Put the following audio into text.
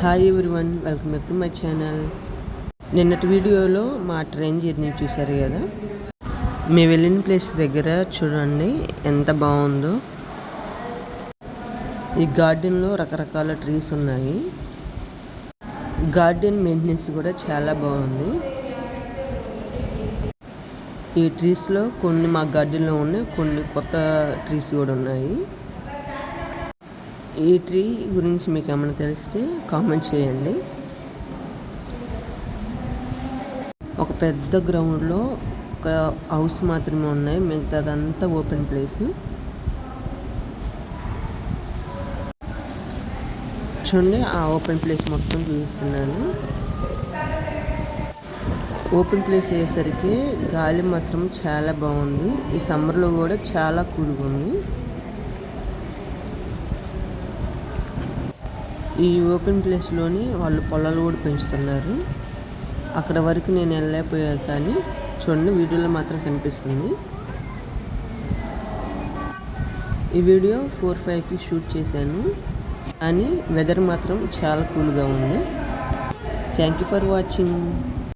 Hi everyone, welcome back to my channel. నిన్నటి వీడియోలో మా ట్రైన్ జర్నీ చూసారు కదా. మేము వెళ్ళిన ప్లేస్ దగ్గర చూడండి ఎంత బాగుందో. ఈ గార్డెన్లో రకరకాల ట్రీస్ ఉన్నాయి. గార్డెన్ మెయింటెనెన్స్ కూడా చాలా బాగుంది. ఈ ట్రీస్లో కొన్ని మా గార్డెన్లో ఉన్నాయి, కొన్ని కొత్త ట్రీస్ కూడా ఉన్నాయి. ఈ ట్రీ గురించి మీకు ఏమైనా తెలిస్తే కామెంట్ చేయండి. ఒక పెద్ద గ్రౌండ్లో ఒక హౌస్ మాత్రమే ఉన్నాయి, మిగతాదంతా ఓపెన్ ప్లేస్. చూడండి, ఆ ఓపెన్ ప్లేస్ మొత్తం చూపిస్తున్నాను. ఓపెన్ ప్లేస్ అయ్యేసరికి గాలి మాత్రం చాలా బాగుంది. ఈ సమ్మర్లో కూడా చాలా కూల్గా ఉంది. ఈ ఓపెన్ ప్లేస్లోని వాళ్ళు పొలాలు కూడా పెంచుతున్నారు. అక్కడ వరకు నేను వెళ్ళలేకపోయా, కానీ చూడండి వీడియోలో మాత్రం కనిపిస్తుంది. ఈ వీడియో 4-5కి షూట్ చేశాను, కానీ వెదర్ మాత్రం చాలా కూల్గా ఉంది. Thank you for watching.